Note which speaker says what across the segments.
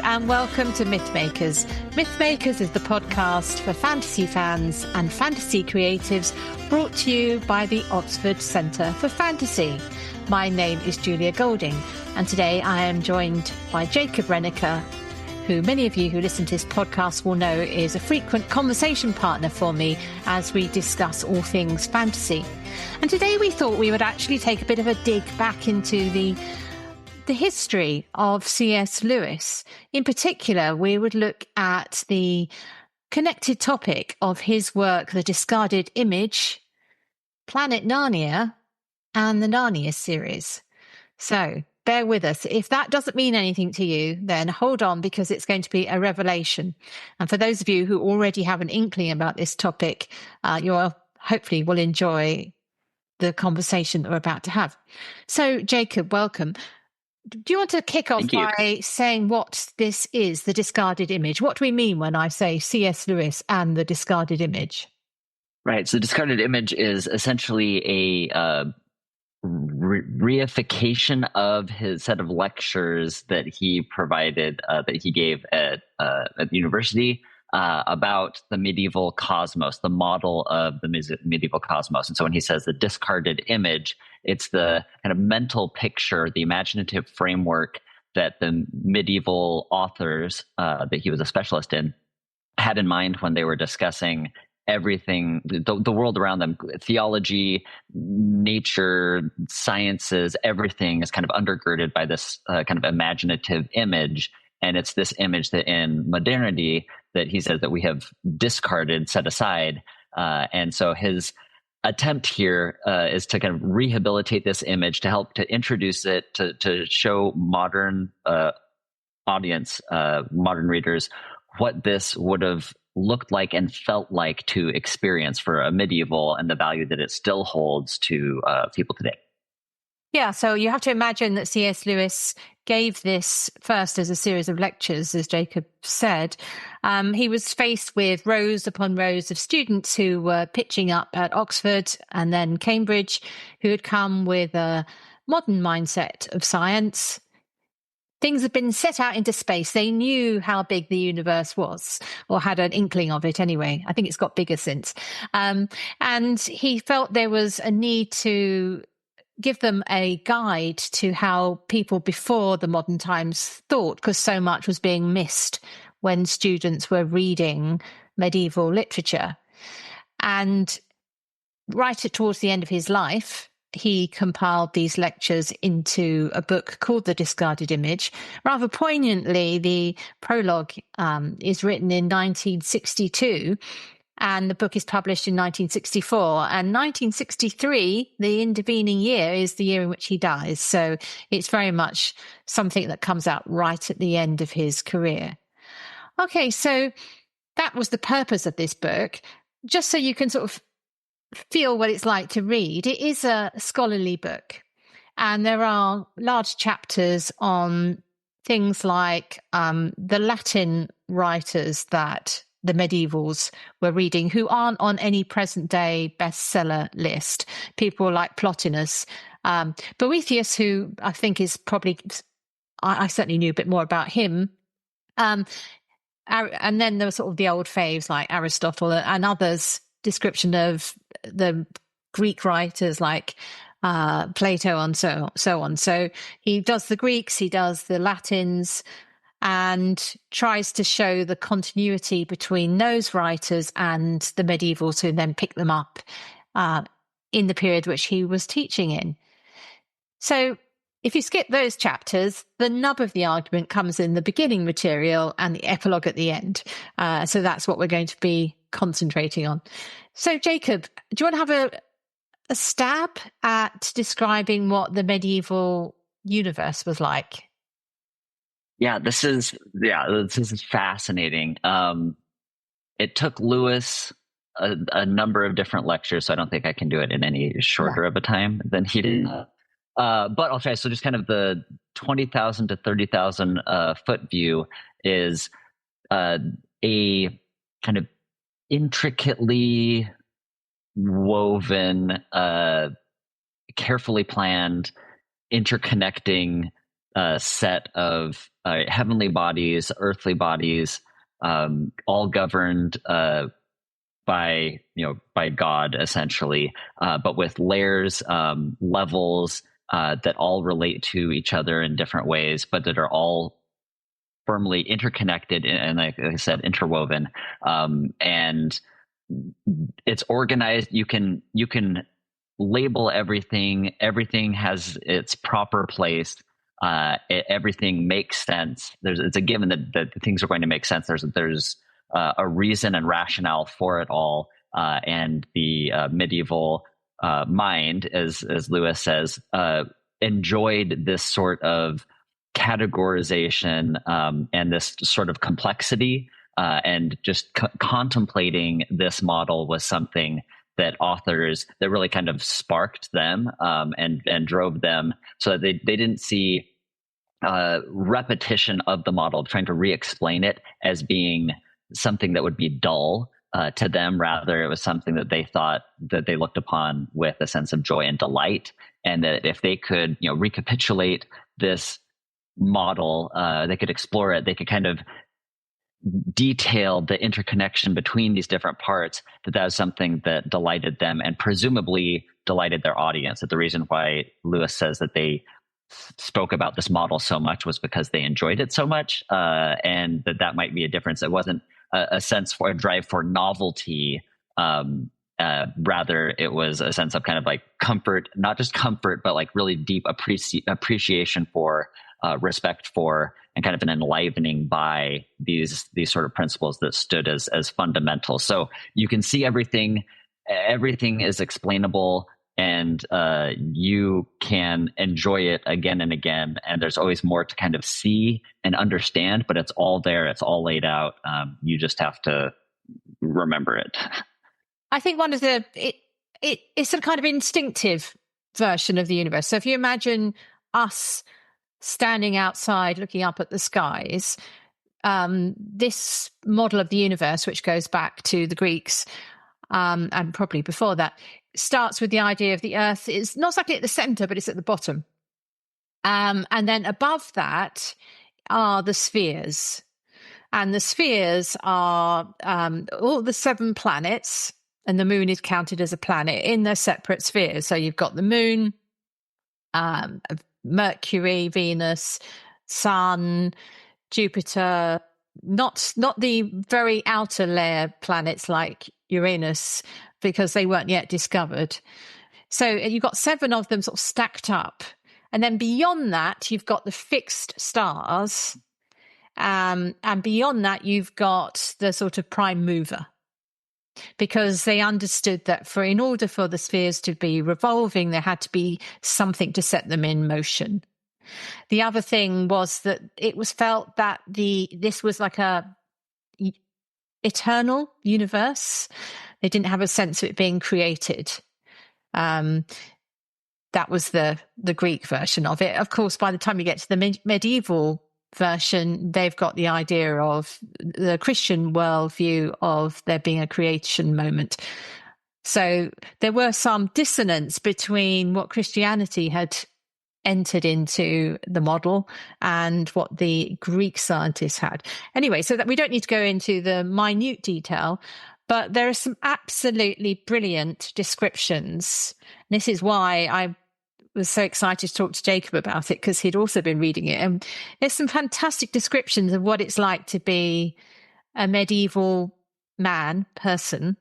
Speaker 1: and welcome to Mythmakers. Mythmakers is the podcast for fantasy fans and fantasy creatives, brought to you by the Oxford Centre for Fantasy. My name is Julia Golding, and today I am joined by Jacob Rennaker, who many of you who listen to this podcast will know is a frequent conversation partner for me as we discuss all things fantasy. And today we thought we would actually take a bit of a dig back into the history of C.S. Lewis. In particular, we would look at the connected topic of his work, The Discarded Image, Planet Narnia, and the Narnia series. So bear with us. If that doesn't mean anything to you, then hold on, because it's going to be a revelation. And for those of you who already have an inkling about this topic, you hopefully will enjoy the conversation that we're about to have. So, Jacob, welcome. Do you want to kick off by saying what this is, The Discarded Image? What do we mean when I say C.S. Lewis and The Discarded Image?
Speaker 2: Right. So The Discarded Image is essentially a reification of his set of lectures that he provided, that he gave at the university about the medieval cosmos, the model of the medieval cosmos. And so when he says the discarded image, it's the kind of mental picture, the imaginative framework that the medieval authors that he was a specialist in had in mind when they were discussing everything, the world around them, theology, nature, sciences, everything is kind of undergirded by this kind of imaginative image. And it's this image that in modernity that he says that we have discarded, set aside. And so his attempt here is to kind of rehabilitate this image, to help to introduce it, to show modern audience, modern readers, what this would have looked like and felt like to experience for a medieval, and the value that it still holds to people today.
Speaker 1: Yeah, so you have to imagine that C.S. Lewis gave this first as a series of lectures, as Jacob said. He was faced with rows upon rows of students who were pitching up at Oxford and then Cambridge, who had come with a modern mindset of science. Things had been set out into space. They knew how big the universe was, or had an inkling of it anyway. I think it's got bigger since. And he felt there was a need to give them a guide to how people before the modern times thought, because so much was being missed when students were reading medieval literature. And right towards the end of his life, he compiled these lectures into a book called The Discarded Image. Rather poignantly, the prologue is written in 1962, and the book is published in 1964. And 1963, the intervening year, is the year in which he dies. So it's very much something that comes out right at the end of his career. Okay, so that was the purpose of this book. Just so you can sort of feel what it's like to read, it is a scholarly book. And there are large chapters on things like the Latin writers that the medievals were reading, who aren't on any present day bestseller list. People like Plotinus, Boethius, who I think is probably, I certainly knew a bit more about him. And then there were sort of the old faves like Aristotle and others, description of the Greek writers like Plato and so on. So he does the Greeks, he does the Latins, and tries to show the continuity between those writers and the medievals, who then pick them up in the period which he was teaching in. So if you skip those chapters, the nub of the argument comes in the beginning material and the epilogue at the end. So that's what we're going to be concentrating on. So Jacob, do you want to have a stab at describing what the medieval universe was like?
Speaker 2: This is fascinating. It took Lewis a number of different lectures, so I don't think I can do it in any shorter of a time than he did. But I'll try. So just kind of the 20,000 to 30,000 foot view is a kind of intricately woven, carefully planned, interconnecting set of heavenly bodies, earthly bodies, all governed by God essentially, but with layers, levels that all relate to each other in different ways, but that are all firmly interconnected and like I said, interwoven. And it's organized. You can label everything. Everything has its proper place. Everything makes sense. It's a given that things are going to make sense. There's a reason and rationale for it all. And the medieval mind, as Lewis says, enjoyed this sort of categorization and this sort of complexity. And just contemplating this model was something that authors that really kind of sparked them and drove them, so that they didn't see repetition of the model, trying to re-explain it as being something that would be dull to them. Rather, it was something that they thought that they looked upon with a sense of joy and delight, and that if they could recapitulate this model, they could explore it, they could kind of detail the interconnection between these different parts, that was something that delighted them and presumably delighted their audience. That the reason why Lewis says that they spoke about this model so much was because they enjoyed it so much, and that might be a difference. It wasn't a sense for a drive for novelty. Rather, it was a sense of kind of like comfort, not just comfort, but like really deep appreciation for, respect for, and kind of an enlivening by these sort of principles that stood as fundamental. So you can see everything is explainable, and you can enjoy it again and again. And there's always more to kind of see and understand, but it's all there. It's all laid out. You just have to remember it.
Speaker 1: I think one of it's a kind of instinctive version of the universe. So if you imagine us standing outside looking up at the skies, this model of the universe, which goes back to the Greeks and probably before that, starts with the idea of the Earth is not exactly at the center, but it's at the bottom. And then above that are the spheres. And the spheres are all the 7 planets, and the moon is counted as a planet in their separate spheres. So you've got the moon, Mercury, Venus, Sun, Jupiter, not the very outer layer planets like Uranus, because they weren't yet discovered. So you've got 7 of them sort of stacked up. And then beyond that, you've got the fixed stars. And beyond that, you've got the sort of prime mover, because they understood that in order for the spheres to be revolving, there had to be something to set them in motion. The other thing was that it was felt that this was like a eternal universe. They didn't have a sense of it being created. That was the Greek version of it. Of course, by the time you get to the medieval version, they've got the idea of the Christian worldview of there being a creation moment. So there were some dissonance between what Christianity had entered into the model and what the Greek scientists had. Anyway, so that we don't need to go into the minute detail, but there are some absolutely brilliant descriptions. This is why I was so excited to talk to Jacob about it, because he'd also been reading it. And there's some fantastic descriptions of what it's like to be a medieval person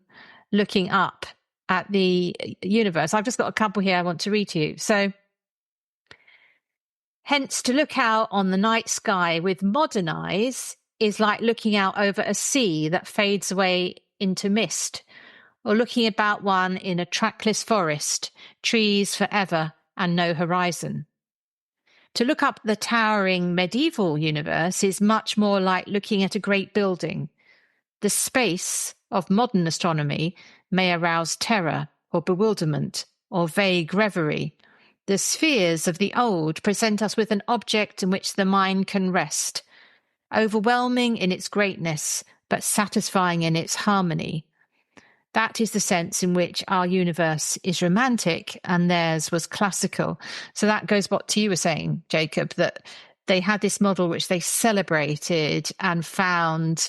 Speaker 1: looking up at the universe. I've just got a couple here I want to read to you. So, hence, to look out on the night sky with modern eyes is like looking out over a sea that fades away into mist, or looking about one in a trackless forest, trees forever and no horizon. To look up the towering medieval universe is much more like looking at a great building. The space of modern astronomy may arouse terror or bewilderment or vague reverie. The spheres of the old present us with an object in which the mind can rest, overwhelming in its greatness, but satisfying in its harmony. That is the sense in which our universe is romantic and theirs was classical. So that goes back to you were saying, Jacob, that they had this model which they celebrated and found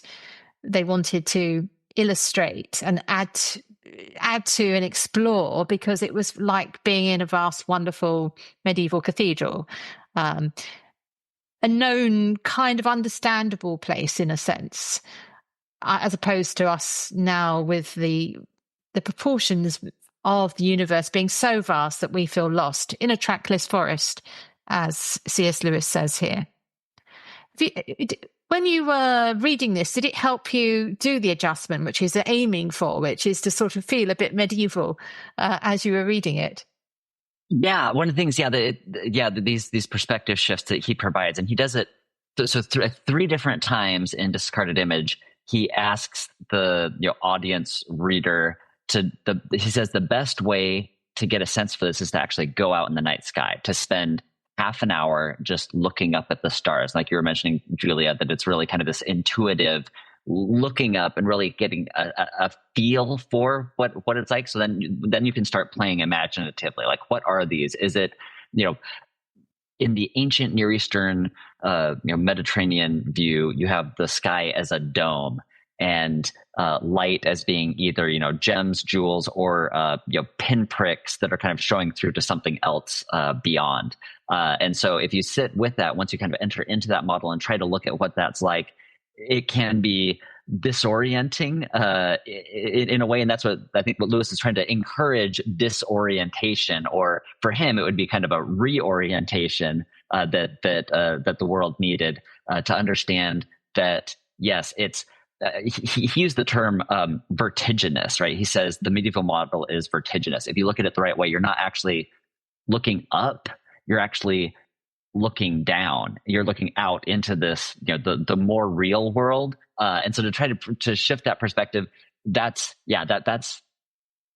Speaker 1: they wanted to illustrate and add to and explore, because it was like being in a vast, wonderful medieval cathedral. A known, kind of understandable place in a sense, as opposed to us now with the proportions of the universe being so vast that we feel lost in a trackless forest, as C.S. Lewis says here. When you were reading this, did it help you do the adjustment, which is aiming for, which is to sort of feel a bit medieval as you were reading it?
Speaker 2: Yeah, one of the things, these perspective shifts that he provides, and he does it so three different times in Discarded Image. He asks the audience reader he says the best way to get a sense for this is to actually go out in the night sky, to spend half an hour just looking up at the stars. Like you were mentioning, Julia, that it's really kind of this intuitive looking up and really getting a feel for what it's like. So then you can start playing imaginatively. Like, what are these? Is it, in the ancient Near Eastern, Mediterranean view, you have the sky as a dome, and light as being either gems, jewels, or pinpricks that are kind of showing through to something else beyond. And so if you sit with that, once you kind of enter into that model and try to look at what that's like, it can be disorienting in a way, and that's what I think what Lewis is trying to encourage: disorientation, or for him it would be kind of a reorientation that the world needed to understand that yes, it's. He used the term vertiginous, right? He says the medieval model is vertiginous. If you look at it the right way, you're not actually looking up; you're actually looking down. You're looking out into this, the more real world. And so to try to shift that perspective, that's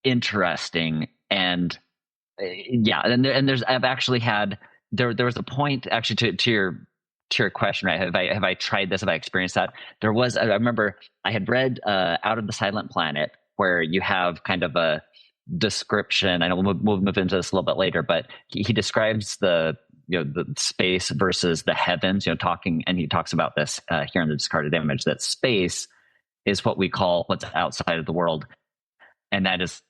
Speaker 2: interesting. And and there's I've actually had there was a point actually to your question, right? Have I tried this? Have I experienced that? There was, I remember I had read Out of the Silent Planet, where you have kind of a description. I know we'll move into this a little bit later, but he describes the space versus the heavens, talking, and he talks about this here in the Discarded Image, that space is what we call what's outside of the world, and that is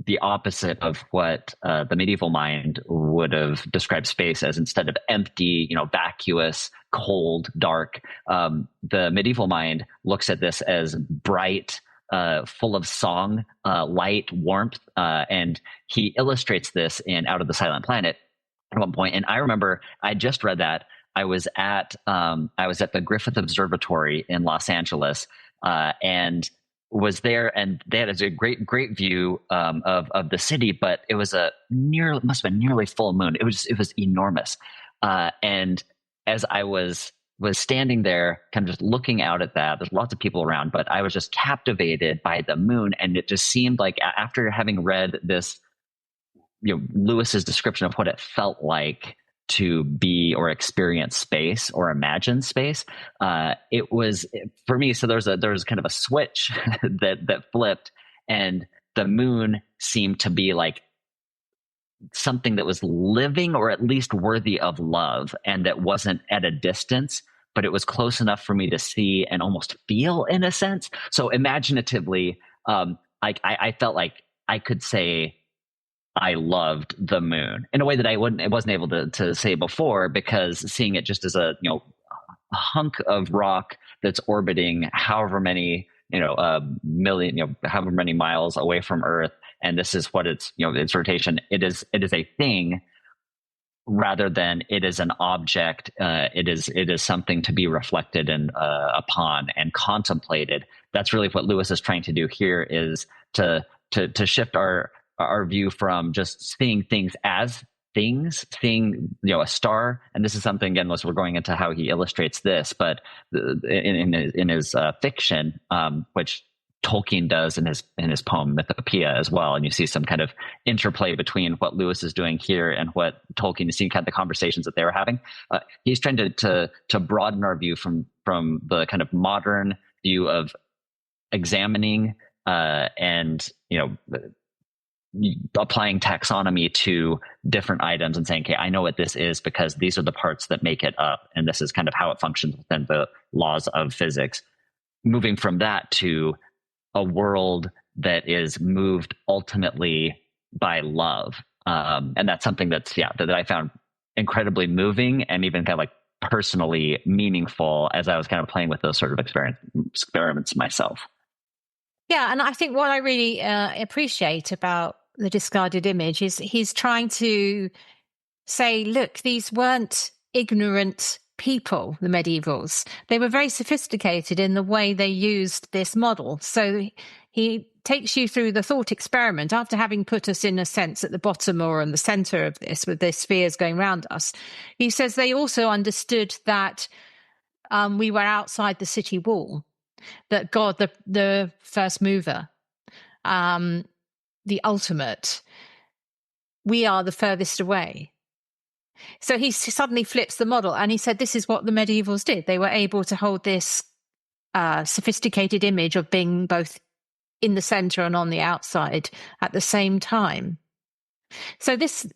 Speaker 2: the opposite of what the medieval mind would have described space as. Instead of empty, vacuous, cold, dark, the medieval mind looks at this as bright, full of song, light, warmth, and he illustrates this in Out of the Silent Planet at one point. And I remember I just read that. I was at the Griffith Observatory in Los Angeles, and was there, and they had a great view of the city, but it was must have been nearly full moon. It was enormous, and as I was standing there, kind of just looking out at that, there's lots of people around, but I was just captivated by the moon, and it just seemed like, after having read this, Lewis's description of what it felt like to be or experience space or imagine space, it was, for me, so there was kind of a switch that flipped, and the moon seemed to be like something that was living, or at least worthy of love, and that wasn't at a distance, but it was close enough for me to see and almost feel, in a sense. So imaginatively, I felt like I could say I loved the moon in a way that I wasn't able to say before, because seeing it just as a hunk of rock that's orbiting however many million, however many miles away from Earth, and this is what its rotation. It is a thing, rather than it is an object. It is something to be reflected and upon and contemplated. That's really what Lewis is trying to do here, is to shift our view from just seeing things as things, seeing a star. And this is something, again, we're going into how he illustrates this, but in his fiction, which Tolkien does in his poem Mythopoeia as well. And you see some kind of interplay between what Lewis is doing here and what Tolkien is seeing, kind of the conversations that they were having. He's trying to broaden our view from the kind of modern view of examining and applying taxonomy to different items and saying, okay, I know what this is because these are the parts that make it up, and this is kind of how it functions within the laws of physics. Moving from that to a world that is moved ultimately by love. And that's something that I found incredibly moving and even kind of like personally meaningful as I was kind of playing with those sort of experiments myself.
Speaker 1: Yeah, and I think what I really appreciate about the discarded image is he's trying to say, look, these weren't ignorant people, the medievals. They were very sophisticated in the way they used this model. So he takes you through the thought experiment after having put us, in a sense, at the bottom or in the center of this, with the spheres going around us. He says they also understood that we were outside the city wall, that God, the first mover, the ultimate, we are the furthest away. So he suddenly flips the model, and he said this is what the medievals did. They were able to hold this sophisticated image of being both in the center and on the outside at the same time. So this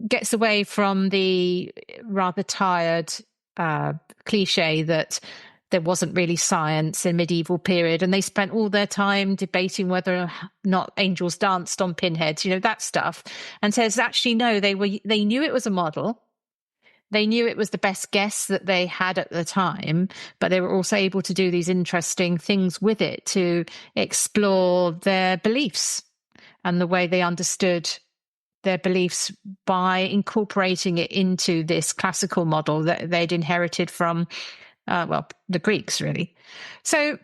Speaker 1: gets away from the rather tired cliche that there wasn't really science in medieval period, and they spent all their time debating whether or not angels danced on pinheads, that stuff, and says actually no, they knew it was a model. They knew it was the best guess that they had at the time, but they were also able to do these interesting things with it to explore their beliefs and the way they understood their beliefs by incorporating it into this classical model that they'd inherited from, the Greeks, really. So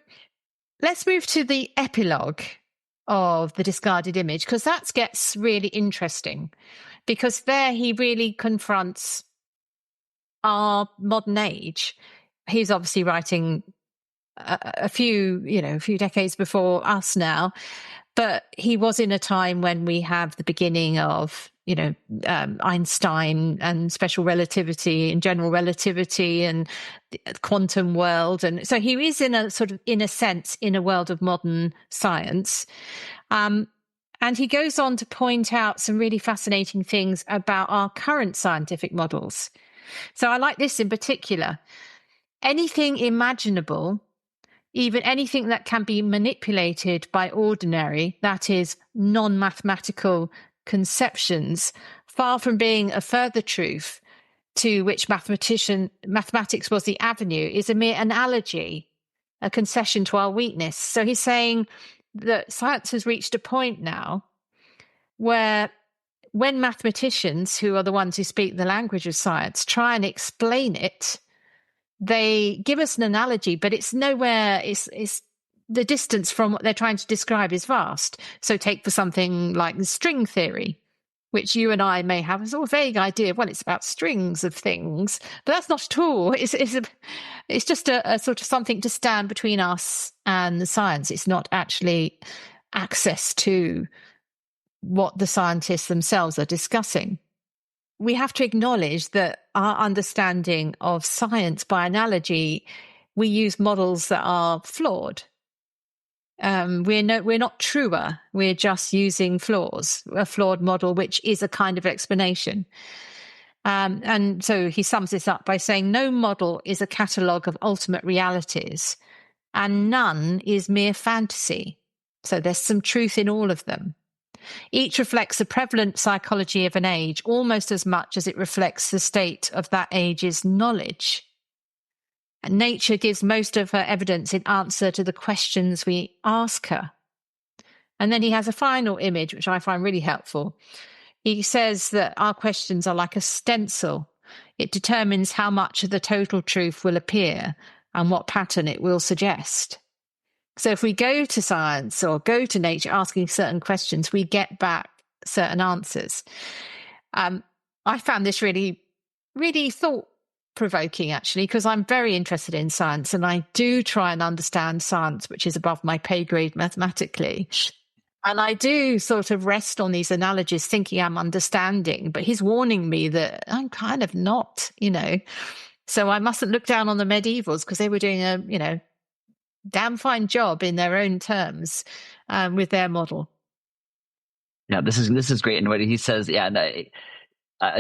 Speaker 1: let's move to the epilogue of the discarded image, because that gets really interesting, because there he really confronts our modern age. He's obviously writing a few decades before us now, but he was in a time when we have the beginning of Einstein and special relativity and general relativity and the quantum world, and so he is in a sense in a world of modern science. And he goes on to point out some really fascinating things about our current scientific models. So I like this in particular. Anything imaginable, even anything that can be manipulated by ordinary, that is, non-mathematical conceptions, far from being a further truth to which mathematics was the avenue, is a mere analogy, a concession to our weakness. So he's saying that science has reached a point now where when mathematicians, who are the ones who speak the language of science, try and explain it, they give us an analogy, but it's nowhere, it's the distance from what they're trying to describe is vast. So take for something like the string theory, which you and I may have a sort of vague idea. Well, it's about strings of things, but that's not at all. It's just a sort of something to stand between us and the science. It's not actually access to what the scientists themselves are discussing. We have to acknowledge that our understanding of science by analogy, we use models that are flawed. We're not truer. We're just using flaws, a flawed model, which is a kind of explanation. And so he sums this up by saying, no model is a catalogue of ultimate realities, and none is mere fantasy. So there's some truth in all of them. Each reflects the prevalent psychology of an age almost as much as it reflects the state of that age's knowledge. And nature gives most of her evidence in answer to the questions we ask her. And then he has a final image, which I find really helpful. He says that our questions are like a stencil. It determines how much of the total truth will appear and what pattern it will suggest. So if we go to science or go to nature asking certain questions, we get back certain answers. I found this really, really thought-provoking, actually, because I'm very interested in science and I do try and understand science, which is above my pay grade mathematically. And I do sort of rest on these analogies thinking I'm understanding, but he's warning me that I'm kind of not, So I mustn't look down on the medievals because they were doing damn fine job in their own terms with their model.
Speaker 2: Yeah, this is great. And what he says, yeah, and I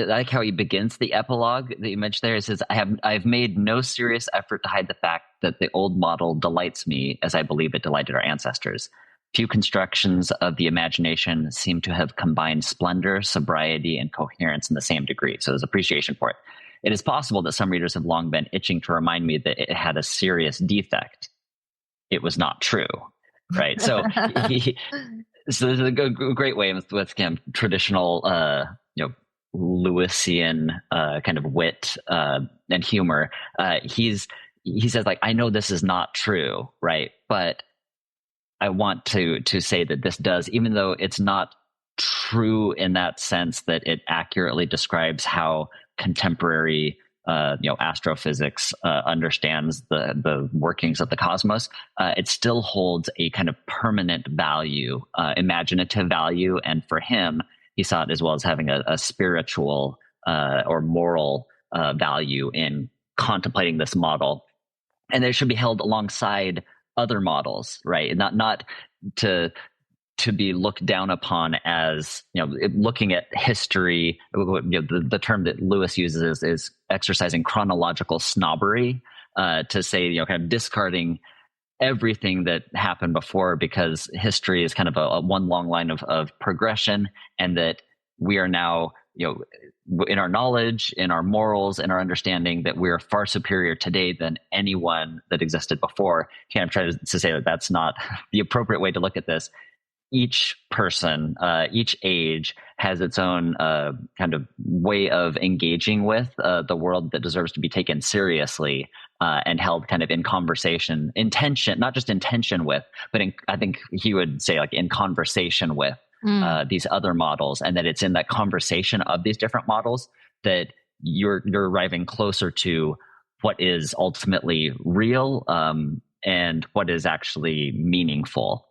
Speaker 2: like how he begins the epilogue that you mentioned there. He says, I've made no serious effort to hide the fact that the old model delights me as I believe it delighted our ancestors. Few constructions of the imagination seem to have combined splendor, sobriety, and coherence in the same degree. So there's appreciation for it. It is possible that some readers have long been itching to remind me that it had a serious defect. It was not true, right? So so there's a great way with kind of traditional, Lewisian kind of wit and humor. He says, like, I know this is not true, right? But I want to say that this does, even though it's not true in that sense that it accurately describes how contemporary astrophysics understands the workings of the cosmos, it still holds a kind of permanent value, imaginative value, and for him, he saw it as well as having a spiritual or moral value in contemplating this model, and it should be held alongside other models, right? Not to be looked down upon as, looking at history. The term that Lewis uses is exercising chronological snobbery, to say, kind of discarding everything that happened before, because history is kind of a one long line of progression, and that we are now, in our knowledge, in our morals, in our understanding, that we are far superior today than anyone that existed before. Kind of try to say that that's not the appropriate way to look at this. Each person, each age has its own kind of way of engaging with the world that deserves to be taken seriously and held kind of in conversation, intention, not just intention with, but I think he would say, like, in conversation with these other models, and that it's in that conversation of these different models that you're arriving closer to what is ultimately real and what is actually meaningful.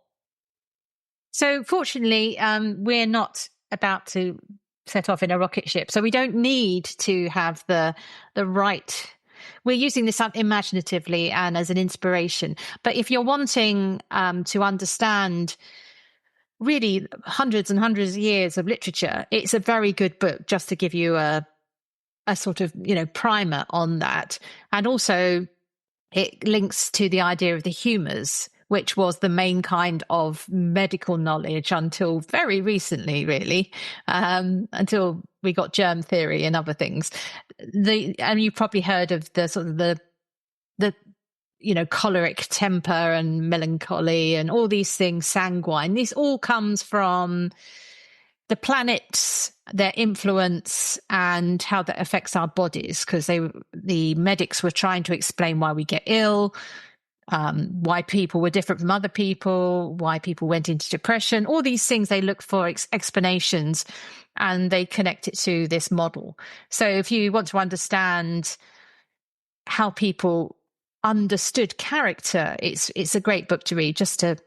Speaker 1: So fortunately, we're not about to set off in a rocket ship, so we don't need to have the right. We're using this imaginatively and as an inspiration. But if you're wanting to understand really hundreds and hundreds of years of literature, it's a very good book just to give you a sort of, primer on that. And also it links to the idea of the humours, which was the main kind of medical knowledge until very recently, really, until we got germ theory and other things. And you've probably heard of the sort of the choleric temper and melancholy and all these things, sanguine. This all comes from the planets, their influence, and how that affects our bodies, because the medics were trying to explain why we get ill, why people were different from other people, why people went into depression, all these things. They look for explanations, and they connect it to this model. So if you want to understand how people understood character, it's a great book to read, just to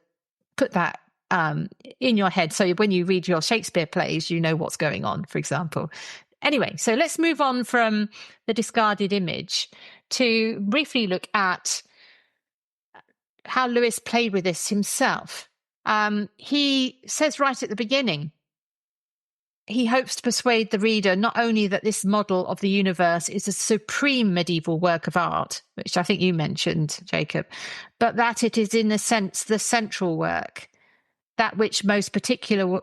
Speaker 1: put that in your head, so when you read your Shakespeare plays, you know what's going on, for example. Anyway, so let's move on from the discarded image to briefly look at how Lewis played with this himself. He says right at the beginning, he hopes to persuade the reader not only that this model of the universe is a supreme medieval work of art, which I think you mentioned, Jacob, but that it is in a sense the central work, that which most particular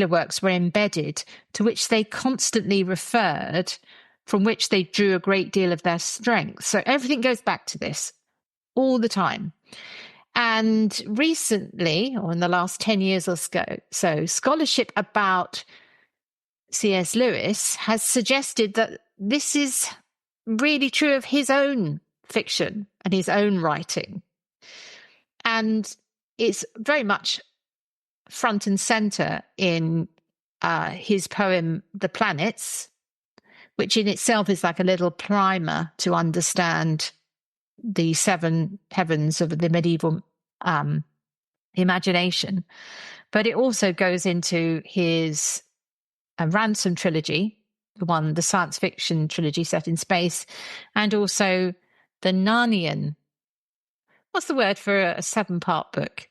Speaker 1: works were embedded, to which they constantly referred, from which they drew a great deal of their strength. So everything goes back to this all the time. And recently, or in the last 10 years or so, scholarship about C.S. Lewis has suggested that this is really true of his own fiction and his own writing. And it's very much front and center in his poem, The Planets, which in itself is like a little primer to understand the seven heavens of the medieval imagination. But it also goes into his Ransom trilogy, the science fiction trilogy set in space, and also the Narnian what's the word for a 7-part book?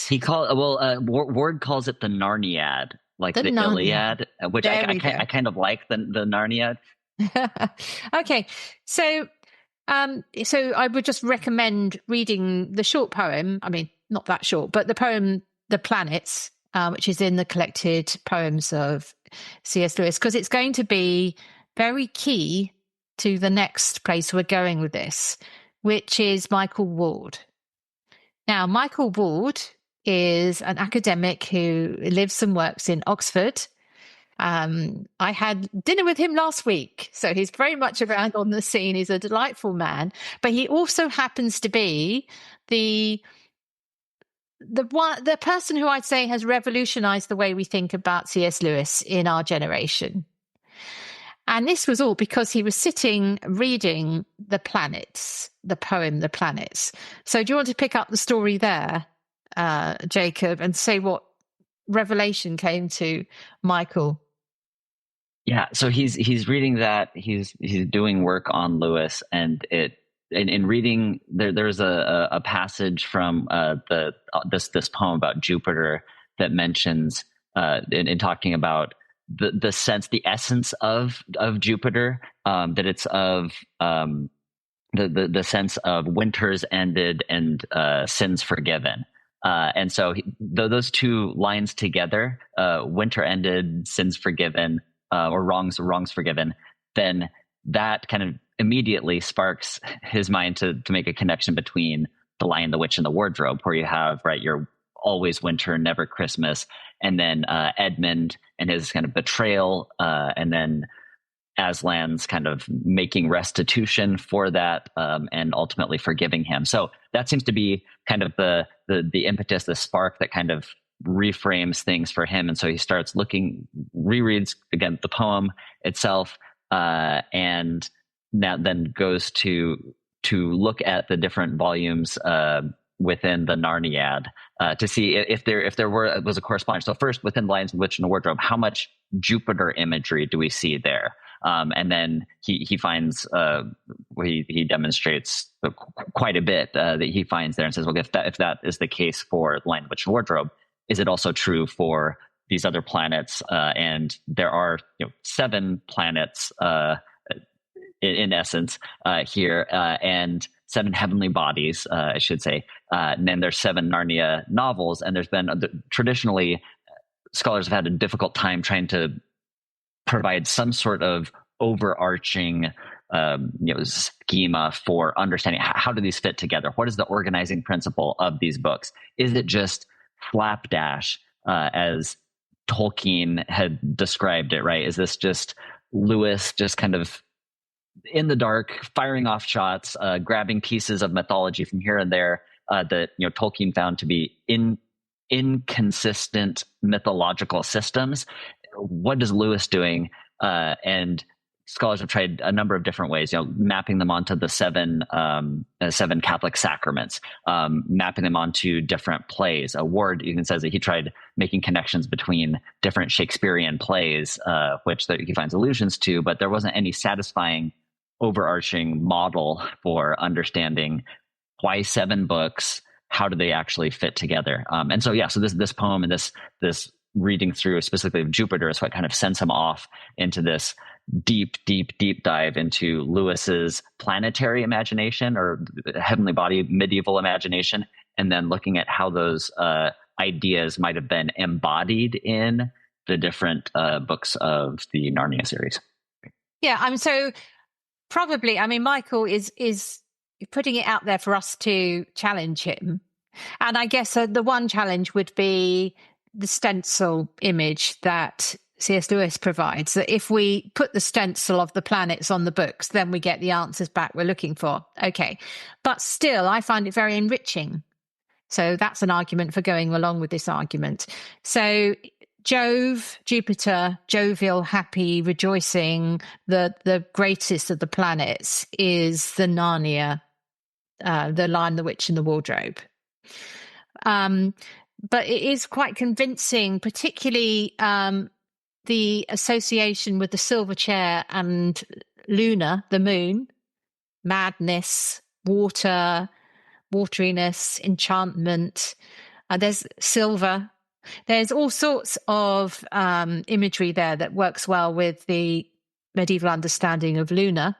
Speaker 2: Ward calls it the Narniad, like
Speaker 1: The
Speaker 2: the
Speaker 1: Narnia.
Speaker 2: Iliad, which
Speaker 1: There we go.
Speaker 2: I kind of like the Narniad.
Speaker 1: Okay, so I would just recommend reading the short poem. I mean, not that short, but the poem "The Planets," which is in the collected poems of C.S. Lewis, because it's going to be very key to the next place we're going with this, which is Michael Ward. Now, Michael Ward is an academic who lives and works in Oxford. I had dinner with him last week, so he's very much around on the scene. He's a delightful man, but he also happens to be the person who I'd say has revolutionized the way we think about C.S. Lewis in our generation. And this was all because he was sitting reading The Planets, the poem The Planets. So do you want to pick up the story there, Jacob, and say what revelation came to Michael?
Speaker 2: Yeah, so he's reading that, he's doing work on Lewis, and in reading there's a passage from this poem about Jupiter that mentions in talking about the sense, the essence of Jupiter, that it's of the sense of winters ended and sins forgiven. And so those two lines together, winter ended, sins forgiven, or wrongs forgiven, then that kind of immediately sparks his mind to make a connection between The Lion, the Witch, and the Wardrobe, where you have, right, your always winter, never Christmas, and then Edmund and his kind of betrayal, and then Aslan's kind of making restitution for that, and ultimately forgiving him. So that seems to be kind of the impetus, the spark that kind of reframes things for him. And so he starts rereads again the poem itself, and now then goes to look at the different volumes within the Narniad, to see if there was a correspondence. So first, within The Lion, the Witch, and the Wardrobe, how much Jupiter imagery do we see there? And then he finds, he demonstrates quite a bit that he finds there, and says, well, if that is the case for The Lion, the Witch, and the Wardrobe, is it also true for these other planets? And there are 7 planets in essence here, and 7 heavenly bodies, I should say. And then there's 7 Narnia novels, and there's been traditionally scholars have had a difficult time trying to provide some sort of overarching schema for understanding how do these fit together. What is the organizing principle of these books? Is it just slapdash, as Tolkien had described it, right? Is this just Lewis just kind of in the dark, firing off shots, grabbing pieces of mythology from here and there, that Tolkien found to be inconsistent mythological systems? What is Lewis doing? And scholars have tried a number of different ways, mapping them onto the 7 Catholic sacraments, mapping them onto different plays. Ward even says that he tried making connections between different Shakespearean plays, which he finds allusions to, but there wasn't any satisfying overarching model for understanding why 7 books, how do they actually fit together. And so this poem and this reading through specifically of Jupiter is what kind of sends him off into this deep dive into Lewis's planetary imagination, or heavenly body medieval imagination, and then looking at how those ideas might have been embodied in the different books of the Narnia series.
Speaker 1: Yeah, so probably, Michael is putting it out there for us to challenge him. And I guess the one challenge would be the stencil image that C.S. Lewis provides, that if we put the stencil of the planets on the books, then we get the answers back we're looking for. Okay. But still, I find it very enriching. So that's an argument for going along with this argument. So Jupiter, jovial, happy, rejoicing, the greatest of the planets is the Narnia, the Lion, the Witch, and the Wardrobe. But it is quite convincing, particularly the association with the silver chair and Luna, the moon, madness, water, wateriness, enchantment. There's silver. There's all sorts of imagery there that works well with the medieval understanding of Luna.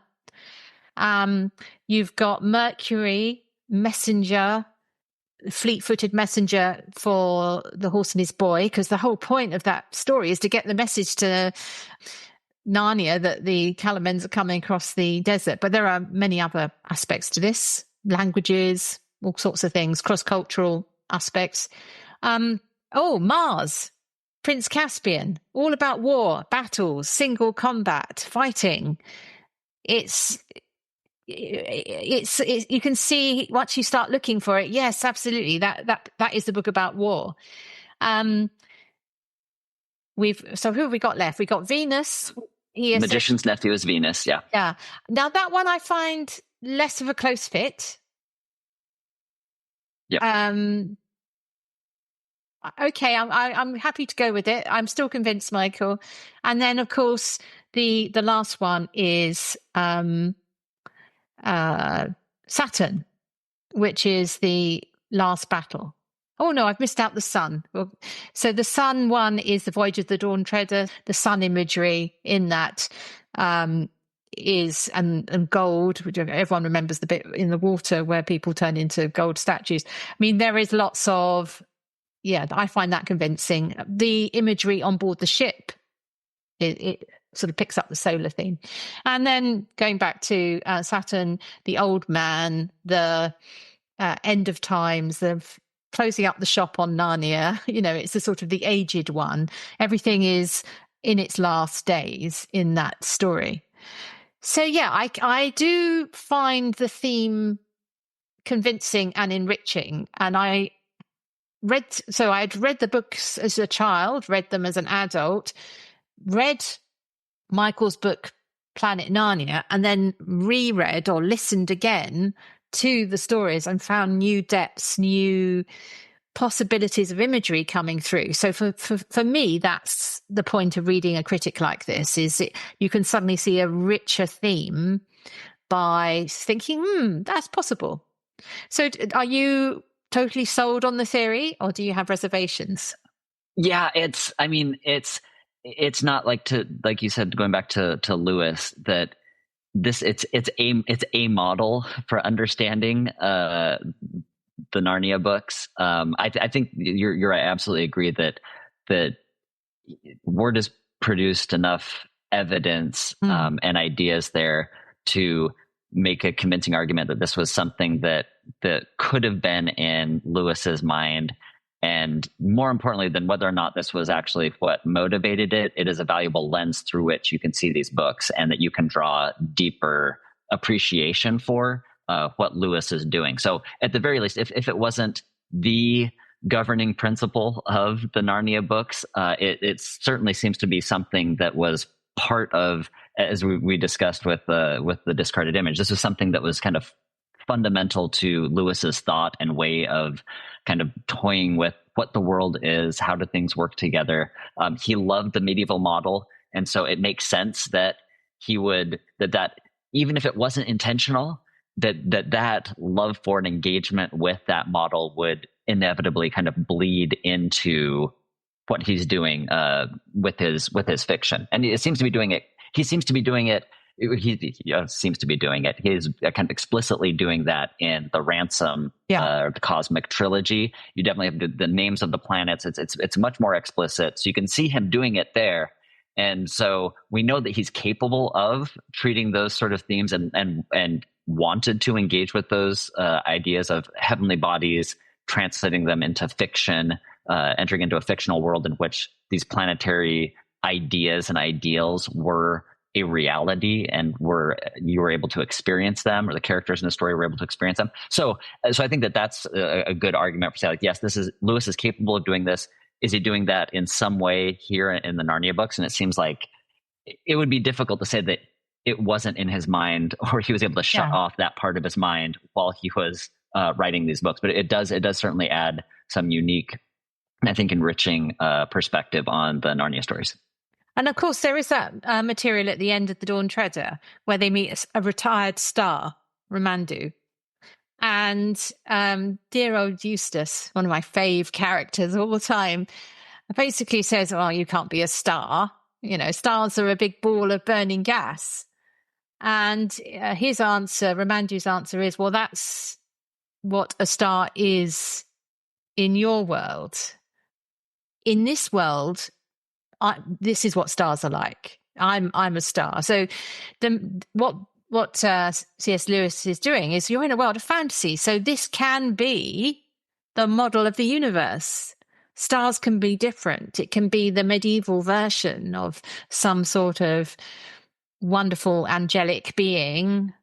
Speaker 1: You've got Mercury, messenger, fleet-footed messenger for the horse and his boy, because the whole point of that story is to get the message to Narnia that the Calamens are coming across the desert. But there are many other aspects to this, languages, all sorts of things, cross-cultural aspects. Mars, Prince Caspian, all about war, battles, single combat, fighting. It's you can see once you start looking for it. Yes, absolutely. That is the book about war. So who have we got left? We got Venus.
Speaker 2: Magician's Nephew is Venus. Yeah.
Speaker 1: Yeah. Now that one I find less of a close fit.
Speaker 2: Yeah.
Speaker 1: Okay, I'm happy to go with it. I'm still convinced, Michael. And then, of course, the last one is Saturn, which is the last battle. Oh no, I've missed out the sun. So the sun one is the Voyage of the Dawn Treader. The sun imagery in that is and gold, which everyone remembers the bit in the water where people turn into gold statues. I mean, there is lots of. Yeah, I find that convincing. The imagery on board the ship, it sort of picks up the solar theme. And then going back to Saturn, the old man, the end of times, the closing up the shop on Narnia, it's the sort of the aged one. Everything is in its last days in that story. So yeah, I do find the theme convincing and enriching. And I'd read the books as a child, read them as an adult, read Michael's book, Planet Narnia, and then reread or listened again to the stories and found new depths, new possibilities of imagery coming through. So for me, that's the point of reading a critic like this, is you can suddenly see a richer theme by thinking, that's possible. So are you totally sold on the theory, or do you have reservations?
Speaker 2: Yeah, it's not like you said, going back to Lewis, that it's a model for understanding the Narnia books. I think you're right. I absolutely agree that Ward has produced enough evidence and ideas there to make a convincing argument that this was something that could have been in Lewis's mind. And more importantly than whether or not this was actually what motivated it, it is a valuable lens through which you can see these books, and that you can draw deeper appreciation for what Lewis is doing. So at the very least, if it wasn't the governing principle of the Narnia books, it certainly seems to be something that was part of, as we discussed with the discarded image, this was something that was kind of fundamental to Lewis's thought and way of kind of toying with what the world is, how do things work together. He loved the medieval model, and so it makes sense that he would that even if it wasn't intentional, that love for an engagement with that model would inevitably kind of bleed into what he's doing with his fiction. And it seems to be doing it. He seems to be doing it. He seems to be doing it. He's kind of explicitly doing that in the Ransom, the Cosmic Trilogy. You definitely have the names of the planets. It's much more explicit. So you can see him doing it there. And so we know that he's capable of treating those sort of themes and wanted to engage with those ideas of heavenly bodies, translating them into fiction, entering into a fictional world in which these planetary ideas and ideals were a reality, and you were able to experience them, or the characters in the story were able to experience them. So I think that's a good argument for saying, like, yes, Lewis is capable of doing this. Is he doing that in some way here in the Narnia books? And it seems like it would be difficult to say that it wasn't in his mind, or he was able to shut off that part of his mind while he was writing these books. But it does certainly add some unique, and I think enriching perspective on the Narnia stories.
Speaker 1: And of course, there is that material at the end of the Dawn Treader where they meet a retired star, Ramandu. And dear old Eustace, one of my fave characters all the time, basically says, "Oh, you can't be a star. You know, stars are a big ball of burning gas." And his answer, Ramandu's answer, is, "Well, that's what a star is in your world. In this world, this is what stars are like. I'm a star." So what C.S. Lewis is doing is, you're in a world of fantasy. So this can be the model of the universe. Stars can be different. It can be the medieval version of some sort of wonderful angelic being,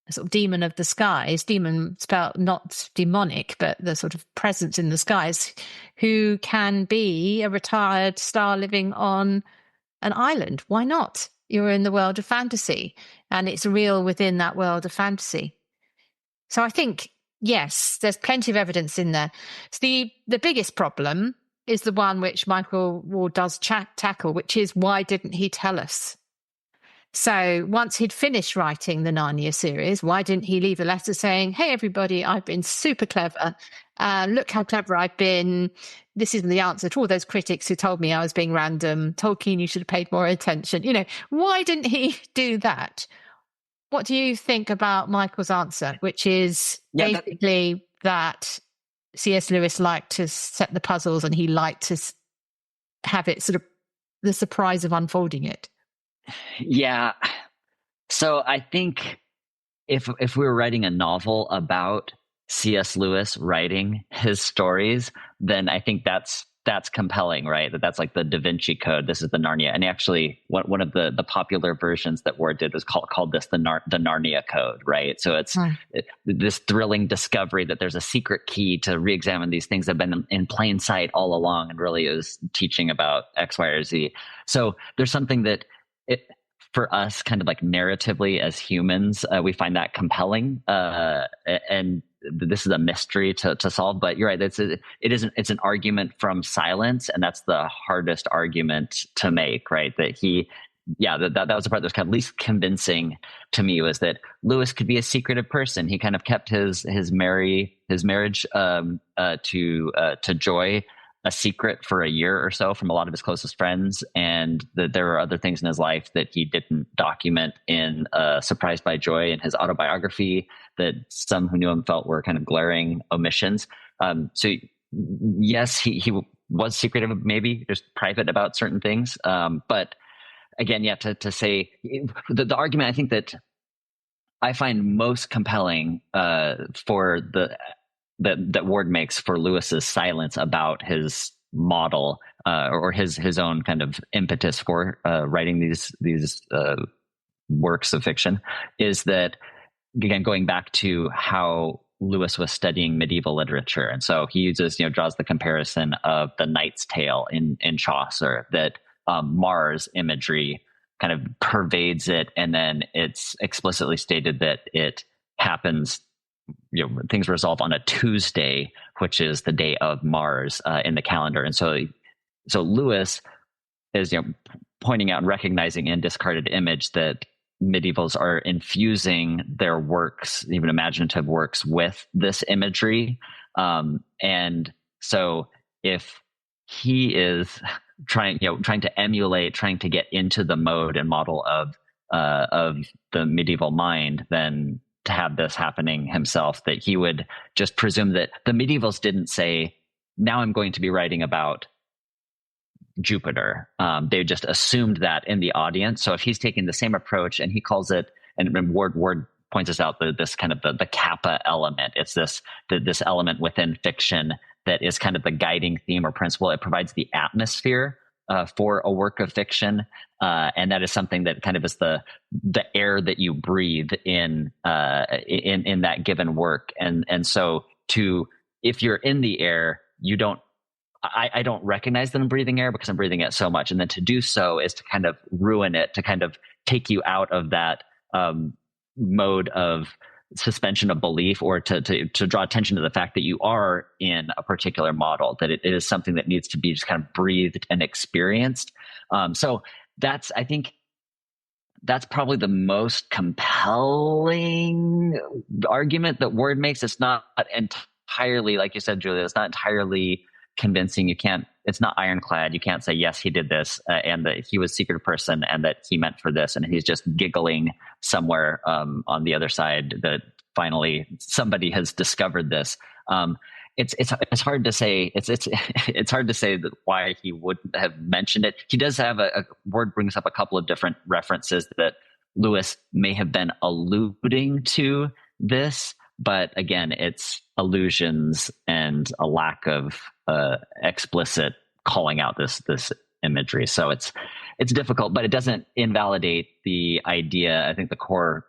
Speaker 1: a sort of demon of the skies, demon spelled not demonic, but the sort of presence in the skies, who can be a retired star living on an island. Why not? You're in the world of fantasy, and it's real within that world of fantasy. So I think, yes, there's plenty of evidence in there. So the biggest problem is the one which Michael Ward does tackle, which is, why didn't he tell us? So once he'd finished writing the Narnia series, why didn't he leave a letter saying, "Hey, everybody, I've been super clever. Look how clever I've been. This isn't the answer to all those critics who told me I was being random. Tolkien, you should have paid more attention." You know, why didn't he do that? What do you think about Michael's answer, which is basically that C.S. Lewis liked to set the puzzles and he liked to have it sort of the surprise of unfolding it?
Speaker 2: Yeah. So I think if we were writing a novel about C.S. Lewis writing his stories, then I think that's compelling, right? That's like the Da Vinci Code. This is the Narnia, and actually, one of the popular versions that Ward did was called this the Narnia Code, right? So it's this thrilling discovery that there's a secret key to re-examine these things that have been in plain sight all along, and really is teaching about X, Y, or Z. So there's something that for us, kind of like narratively as humans, we find that compelling, and this is a mystery to solve. But you're right; it's an argument from silence, and that's the hardest argument to make, right? That that was the part that was kind of least convincing to me, was that Lewis could be a secretive person. He kind of kept his marriage to Joy a secret for a year or so from a lot of his closest friends, and that there were other things in his life that he didn't document in Surprised by Joy, in his autobiography, that some who knew him felt were kind of glaring omissions. So yes, he was secretive, maybe just private about certain things. But again, to say the argument I think that I find most compelling for that Ward makes for Lewis's silence about his model, or his own kind of impetus for writing these works of fiction, is that, again, going back to how Lewis was studying medieval literature. And so he draws the comparison of the Knight's Tale in Chaucer, that Mars imagery kind of pervades it, and then it's explicitly stated that it happens, things resolve on a Tuesday, which is the day of Mars in the calendar. And so Lewis is pointing out and recognizing in Discarded Image that medievals are infusing their works, even imaginative works, with this imagery. And so if he is trying to emulate, trying to get into the mode and model of the medieval mind, then to have this happening himself, that he would just presume that the medievals didn't say, "Now I'm going to be writing about Jupiter." They just assumed that in the audience. So if he's taking the same approach, and he calls it, and Ward points us out, this kind of the kappa element. It's this element within fiction that is kind of the guiding theme or principle. It provides the atmosphere for a work of fiction, and that is something that kind of is the air that you breathe in that given work. And so if you're in the air, I don't recognize that I'm breathing air because I'm breathing it so much. And then to do so is to kind of ruin it, to kind of take you out of that mode of suspension of belief, or to draw attention to the fact that you are in a particular model, that it is something that needs to be just kind of breathed and experienced. So I think that's probably the most compelling compelling argument that Ward makes. It's not entirely, like you said, Julia, it's not entirely convincing. It's not ironclad. You can't say, yes, he did this, and that he was a secret person and that he meant for this. And he's just giggling somewhere on the other side that finally somebody has discovered this. It's hard to say. It's hard to say that why he wouldn't have mentioned it. He does have a Ward brings up a couple of different references that Lewis may have been alluding to this, but again, it's allusions and a lack of explicit calling out this imagery. So it's difficult, but it doesn't invalidate the idea. I think the core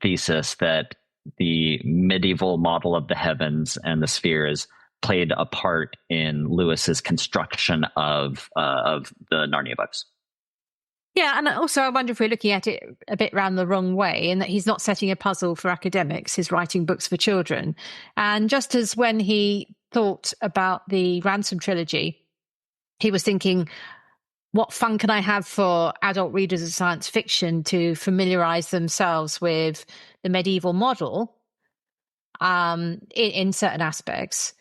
Speaker 2: thesis that the medieval model of the heavens and the spheres played a part in Lewis's construction of the Narnia books.
Speaker 1: Yeah, and also I wonder if we're looking at it a bit round the wrong way, in that he's not setting a puzzle for academics, he's writing books for children. And just as when he thought about the Ransom trilogy, he was thinking, what fun can I have for adult readers of science fiction to familiarize themselves with the medieval model in certain aspects?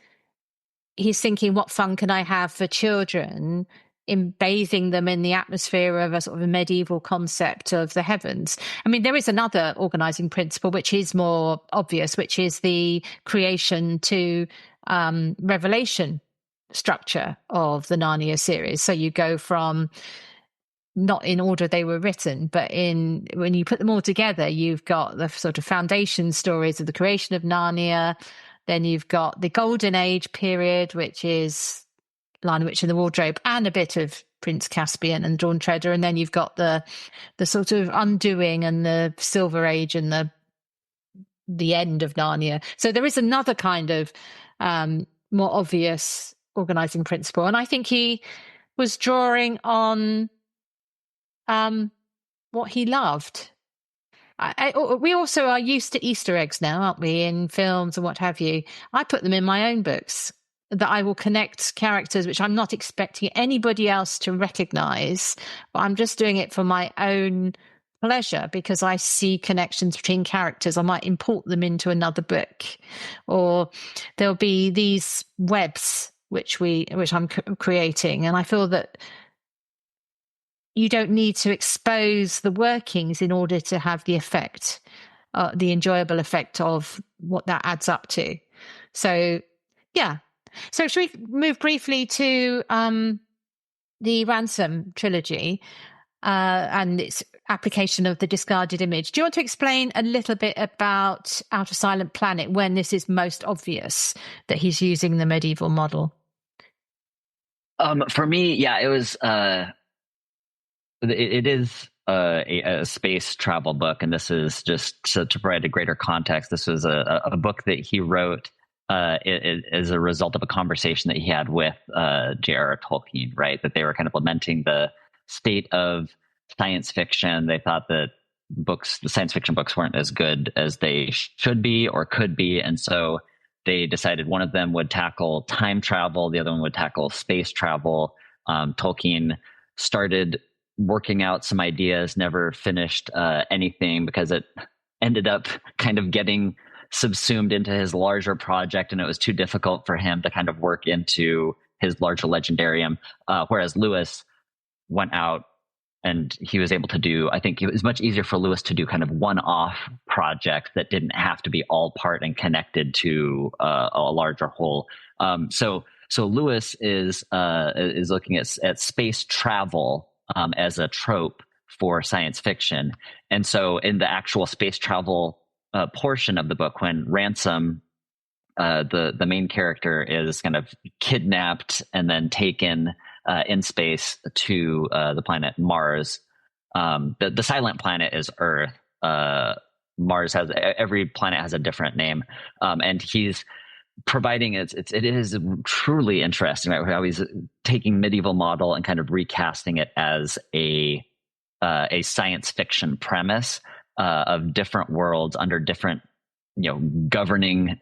Speaker 1: He's thinking, what fun can I have for children in bathing them in the atmosphere of a sort of a medieval concept of the heavens? I mean, there is another organizing principle which is more obvious, which is the creation to revelation structure of the Narnia series. So you go from, not in order they were written, but when you put them all together, you've got the sort of foundation stories of the creation of Narnia. Then you've got the Golden Age period, which is Lion, Witch and the Wardrobe, and a bit of Prince Caspian and Dawn Treader. And then you've got the sort of undoing and the Silver Age and the end of Narnia. So there is another kind of more obvious organizing principle. And I think he was drawing on what he loved. We also are used to Easter eggs now, aren't we, in films and what have you. I put them in my own books, that I will connect characters which I'm not expecting anybody else to recognize, but I'm just doing it for my own pleasure because I see connections between characters. I might import them into another book, or there'll be these webs which I'm creating, and I feel that you don't need to expose the workings in order to have the effect, the enjoyable effect of what that adds up to. So, yeah. So should we move briefly to the Ransom trilogy and its application of the discarded image? Do you want to explain a little bit about Out of Silent Planet, when this is most obvious that he's using the medieval model?
Speaker 2: For me, yeah, it was... It is a space travel book, and this is just to provide a greater context. This was a book that he wrote as a result of a conversation that he had with J.R.R. Tolkien, right? That they were kind of lamenting the state of science fiction. They thought that the science fiction books weren't as good as they should be or could be, and so they decided one of them would tackle time travel, the other one would tackle space travel. Tolkien started working out some ideas, never finished anything because it ended up kind of getting subsumed into his larger project, and it was too difficult for him to kind of work into his larger legendarium. Whereas Lewis went out and he was able to do, I think it was much easier for Lewis to do kind of one-off projects that didn't have to be all part and connected to a larger whole. So Lewis is looking at space travel as a trope for science fiction. And so in the actual space travel portion of the book, when Ransom, the main character, is kind of kidnapped and then taken in space to the planet Mars. The silent planet is Earth. Mars every planet has a different name. And he's providing it is truly interesting, right? How he's taking medieval model and kind of recasting it as a science fiction premise of different worlds under different, governing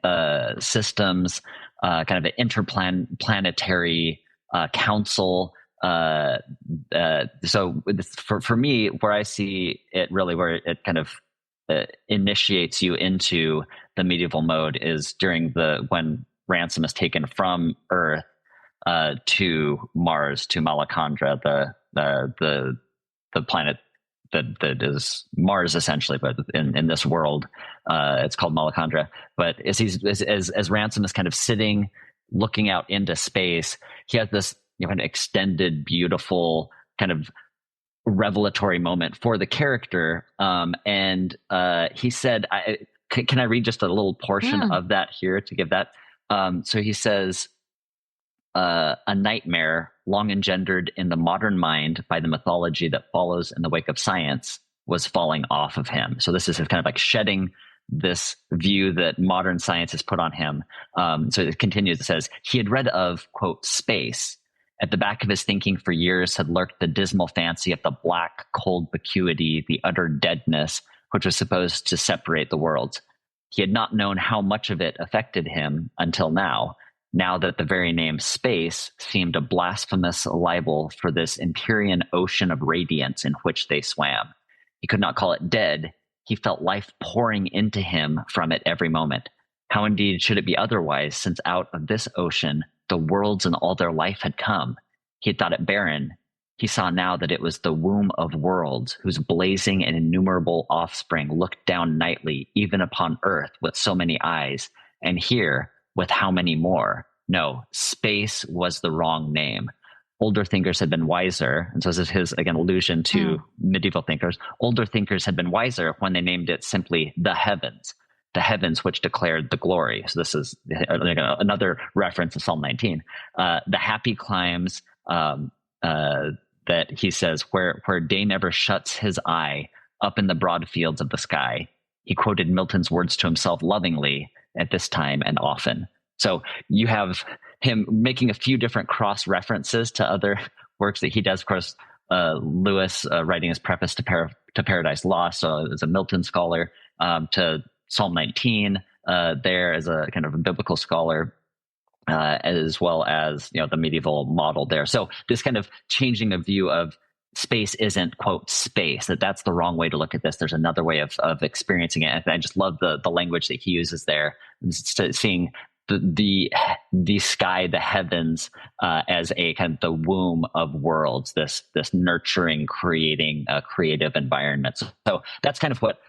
Speaker 2: systems, kind of an interplanetary council. So for me, where I see it really, where it kind of initiates you into the medieval mode is during when Ransom is taken from Earth to Mars, to Malacandra, the planet that is Mars essentially, but in this world, it's called Malacandra. But as Ransom is kind of sitting, looking out into space, he has this an extended, beautiful kind of revelatory moment for the character. And he said, can I read just a little portion of that here to give that? So he says, a nightmare long engendered in the modern mind by the mythology that follows in the wake of science was falling off of him. So this is kind of like shedding this view that modern science has put on him. So it continues, it says, he had read of, quote, space. At the back of his thinking for years had lurked the dismal fancy of the black, cold vacuity, the utter deadness, which was supposed to separate the worlds. He had not known how much of it affected him until now that the very name space seemed a blasphemous libel for this empyrean ocean of radiance in which they swam. He could not call it dead. He felt life pouring into him from it every moment. How indeed should it be otherwise, since out of this ocean the worlds and all their life had come? He had thought it barren. He saw now that it was the womb of worlds, whose blazing and innumerable offspring looked down nightly, even upon earth, with so many eyes, and here, with how many more? No, space was the wrong name. Older thinkers had been wiser, and so this is his, again, allusion to medieval thinkers. Older thinkers had been wiser when they named it simply the heavens which declared the glory. So this is another reference to Psalm 19. The happy climes that he says, where day never shuts his eye, up in the broad fields of the sky. He quoted Milton's words to himself lovingly at this time and often. So you have him making a few different cross references to other works that he does. Of course, Lewis writing his preface to Paradise Lost, so as a Milton scholar, to Psalm 19 there as a kind of a biblical scholar, as well as the medieval model there. So this kind of changing a view of space isn't, quote, space, that's the wrong way to look at this. There's another way of experiencing it. And I just love the language that he uses there, seeing the sky, the heavens, as a kind of the womb of worlds, this nurturing, creating creative environment. So that's kind of what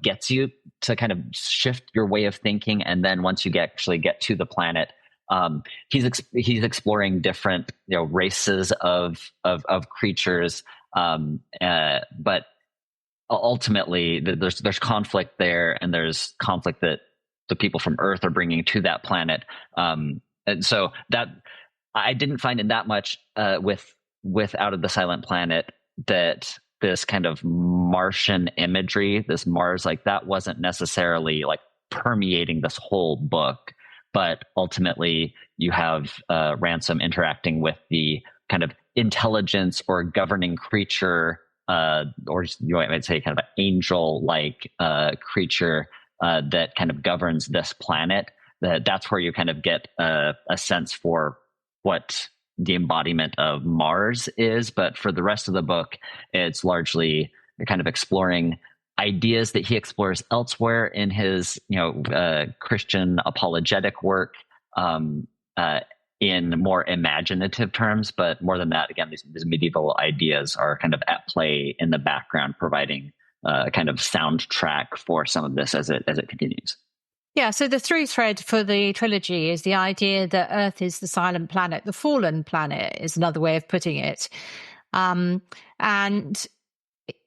Speaker 2: gets you to kind of shift your way of thinking. And then once you actually get to the planet, he's exploring different races of creatures, but ultimately there's conflict there, and there's conflict that the people from Earth are bringing to that planet, and so that I didn't find it that much with Out of the Silent Planet, that this kind of Martian imagery, this Mars, like that wasn't necessarily like permeating this whole book. But ultimately, you have Ransom interacting with the kind of intelligence or governing creature, or you might say kind of an angel-like creature that kind of governs this planet. That's where you kind of get a sense for what the embodiment of Mars is. But for the rest of the book, it's largely kind of exploring ideas that he explores elsewhere in his, Christian apologetic work, in more imaginative terms. But more than that, again, these medieval ideas are kind of at play in the background, providing a kind of soundtrack for some of this as it continues.
Speaker 1: Yeah, so the through thread for the trilogy is the idea that Earth is the silent planet, the fallen planet is another way of putting it. And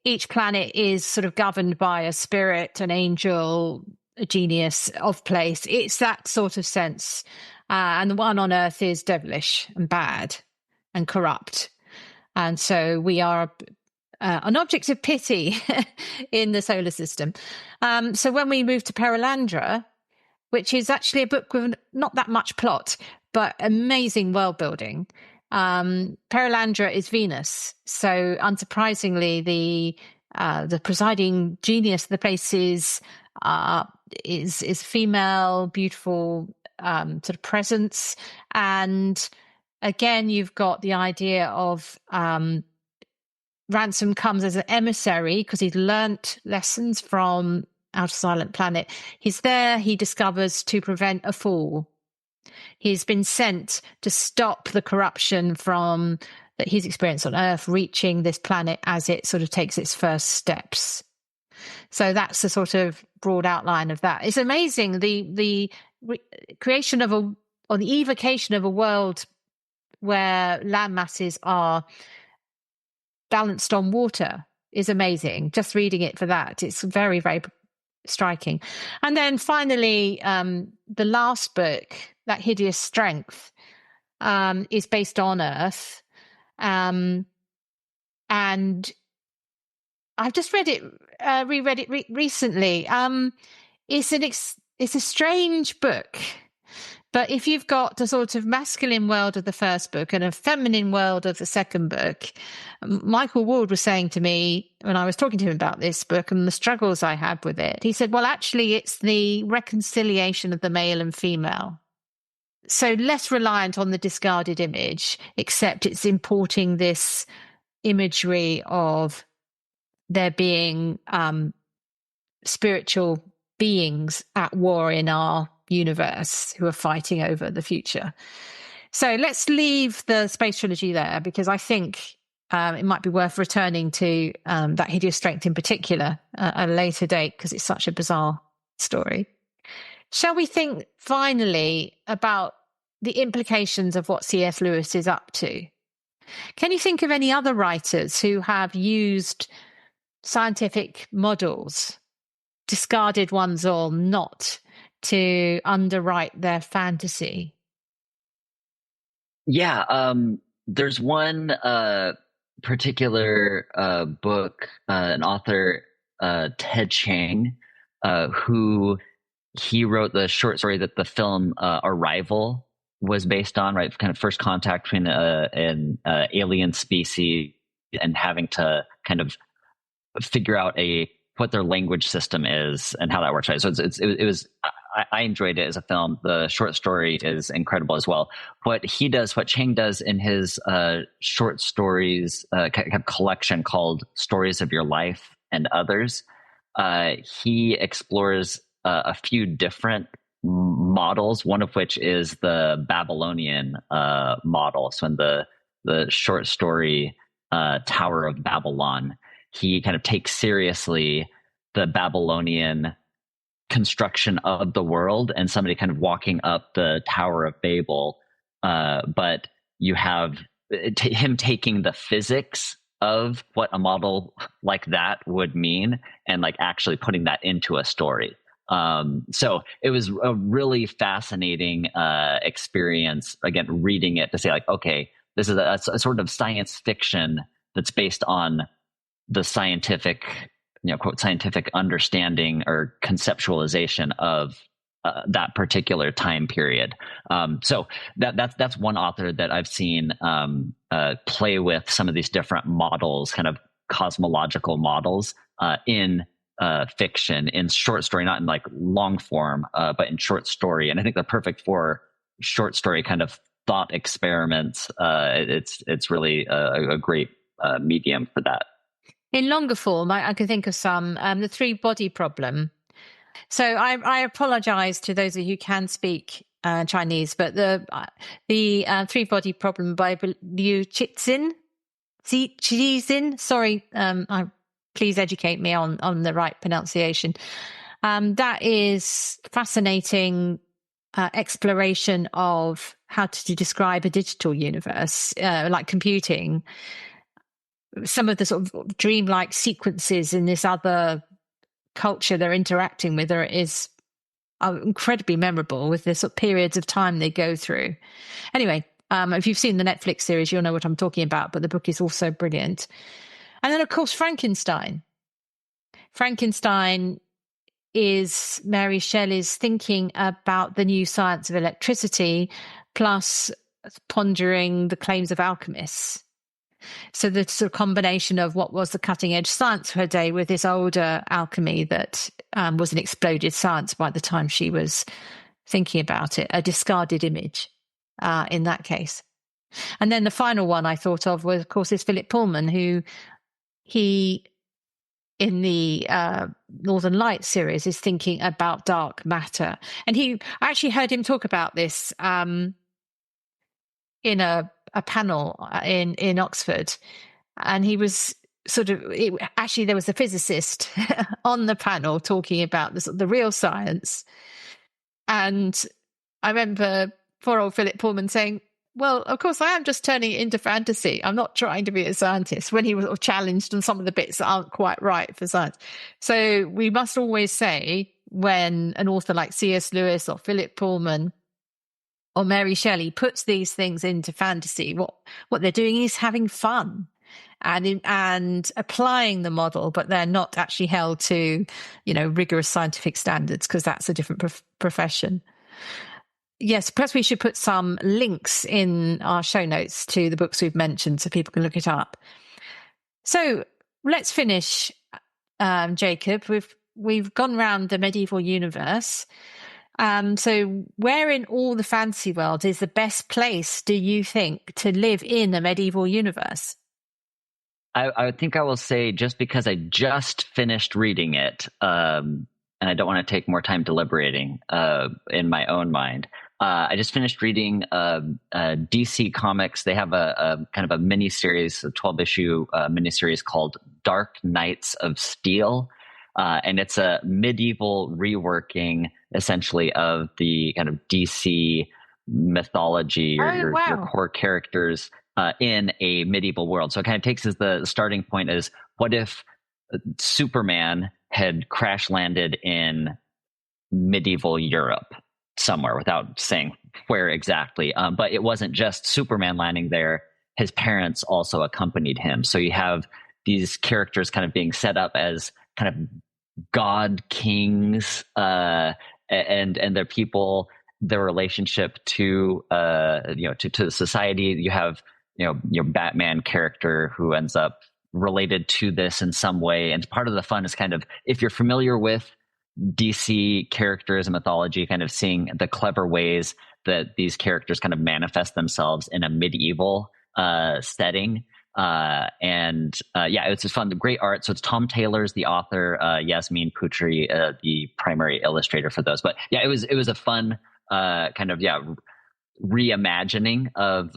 Speaker 1: each planet is sort of governed by a spirit, an angel, a genius of place. It's that sort of sense. And the one on Earth is devilish and bad and corrupt. And so we are an object of pity in the solar system. So when we move to Perelandra, which is actually a book with not that much plot, but amazing world building, Perelandra is Venus. So unsurprisingly, the presiding genius of the place is female, beautiful sort of presence. And again, you've got the idea of Ransom comes as an emissary because he's learnt lessons from outer silent planet. He's there, he discovers, to prevent a fall. He's been sent to stop the corruption from that he's experienced on Earth reaching this planet as it sort of takes its first steps. So that's the sort of broad outline of that. It's amazing the creation of or the evocation of a world where land masses are balanced on water is amazing. Just reading it for that, it's very, very striking. And then finally, the last book, That Hideous Strength, is based on Earth. And I've just read it, reread it recently. It's a strange book. But if you've got the sort of masculine world of the first book and a feminine world of the second book, Michael Ward was saying to me when I was talking to him about this book and the struggles I had with it, he said, well, actually, it's the reconciliation of the male and female. So less reliant on the discarded image, except it's importing this imagery of there being spiritual beings at war in our universe who are fighting over the future. So let's leave the space trilogy there, because I think it might be worth returning to That Hideous Strength in particular at a later date, because it's such a bizarre story. Shall we think finally about the implications of what C.S. Lewis is up to? Can you think of any other writers who have used scientific models, discarded ones or not, to underwrite their fantasy?
Speaker 2: Yeah, there's one particular book, an author, Ted Chiang, who he wrote the short story that the film Arrival was based on, right? Kind of first contact between an alien species and having to kind of figure out what their language system is and how that works, right? So it was I enjoyed it as a film. The short story is incredible as well. What Chiang does in his short stories collection called Stories of Your Life and Others, he explores a few different models, one of which is the Babylonian model. So in the short story Tower of Babylon, he kind of takes seriously the Babylonian construction of the world and somebody kind of walking up the Tower of Babel. But you have him taking the physics of what a model like that would mean and like actually putting that into a story. So it was a really fascinating experience, again, reading it to say like, okay, this is a sort of science fiction that's based on the scientific, quote, scientific understanding or conceptualization of that particular time period. So that's one author that I've seen play with some of these different models, kind of cosmological models in fiction, in short story, not in like long form, but in short story. And I think they're perfect for short story kind of thought experiments. It's really a great medium for that.
Speaker 1: In longer form, I can think of some. The three-body problem. So I apologize to those of you who can speak Chinese, but the three-body problem by Liu Cixin. Sorry, please educate me on the right pronunciation. That is fascinating exploration of how to describe a digital universe, like computing. Some of the sort of dreamlike sequences in this other culture they're interacting with are incredibly memorable, with the sort of periods of time they go through. Anyway, if you've seen the Netflix series, you'll know what I'm talking about, but the book is also brilliant. And then, of course, Frankenstein. Frankenstein is Mary Shelley's thinking about the new science of electricity, plus pondering the claims of alchemists. So the sort of combination of what was the cutting edge science for her day with this older alchemy that was an exploded science by the time she was thinking about it, a discarded image in that case. And then the final one I thought of was, of course, is Philip Pullman, who he in the Northern Lights series is thinking about dark matter. And I actually heard him talk about this in a panel in Oxford. And he was actually there was a physicist on the panel talking about the real science. And I remember poor old Philip Pullman saying, well, of course, I am just turning it into fantasy. I'm not trying to be a scientist, when he was challenged on some of the bits that aren't quite right for science. So we must always say, when an author like C.S. Lewis or Philip Pullman or Mary Shelley puts these things into fantasy, what they're doing is having fun and applying the model, but they're not actually held to, rigorous scientific standards, because that's a different profession. Yes, perhaps we should put some links in our show notes to the books we've mentioned so people can look it up. So let's finish, Jacob. We've gone round the medieval universe. So where in all the fantasy world is the best place, do you think, to live in a medieval universe?
Speaker 2: I think I will say, just because I just finished reading it, and I don't want to take more time deliberating in my own mind. I just finished reading DC Comics. They have a kind of a miniseries, a 12-issue miniseries called Dark Knights of Steel. And it's a medieval reworking, essentially, of the kind of DC mythology, your core characters in a medieval world. So it kind of takes as the starting point as, what if Superman had crash landed in medieval Europe somewhere, without saying where exactly. But it wasn't just Superman landing there. His parents also accompanied him. So you have these characters kind of being set up as kind of god kings, and their people, their relationship to to society. You have your Batman character who ends up related to this in some way. And part of the fun is kind of, if you're familiar with DC characters and mythology, kind of seeing the clever ways that these characters kind of manifest themselves in a medieval setting. It's just fun. Great art. So it's Tom Taylor's the author, Yasmin Putri, the primary illustrator for those. But yeah, it was a fun reimagining of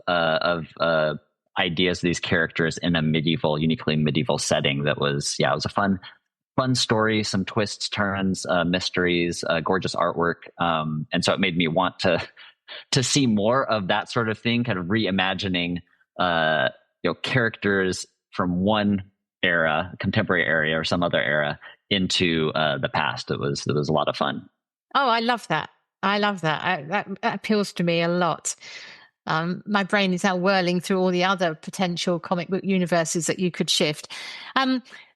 Speaker 2: ideas of these characters in a uniquely medieval setting. It was a fun story, some twists, turns, mysteries, gorgeous artwork. And so it made me want to see more of that sort of thing, kind of reimagining characters from one era, contemporary era, or some other era, into the past. It was a lot of fun.
Speaker 1: Oh, I love that. That appeals to me a lot. My brain is now whirling through all the other potential comic book universes that you could shift.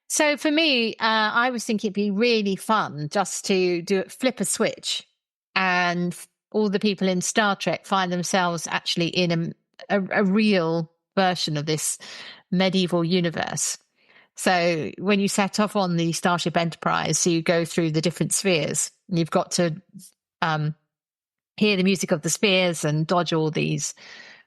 Speaker 1: So for me, I was thinking it'd be really fun just to flip a switch, and all the people in Star Trek find themselves actually in a real version of this medieval universe. So when you set off on the Starship Enterprise, so you go through the different spheres, and you've got to hear the music of the spheres and dodge all these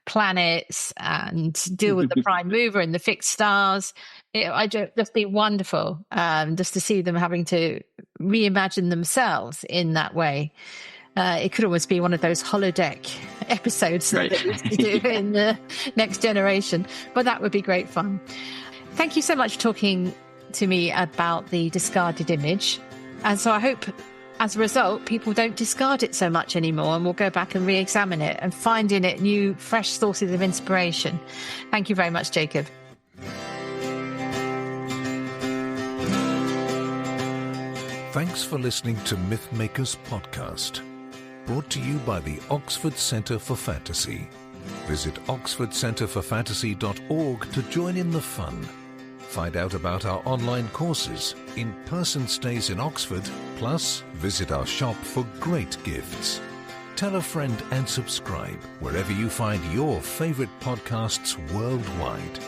Speaker 1: planets and deal with the prime mover and the fixed stars. It'd just be wonderful just to see them having to reimagine themselves in that way. It could almost be one of those holodeck episodes that they used to do in the Next Generation, but that would be great fun. Thank you so much for talking to me about the discarded image. And so I hope, as a result, people don't discard it so much anymore, and we'll go back and re-examine it and find in it new, fresh sources of inspiration. Thank you very much, Jacob.
Speaker 3: Thanks for listening to Mythmakers Podcast, brought to you by the Oxford Centre for Fantasy. Visit oxfordcenterforfantasy.org to join in the fun. Find out about our online courses, in-person stays in Oxford, plus visit our shop for great gifts. Tell a friend and subscribe wherever you find your favourite podcasts worldwide.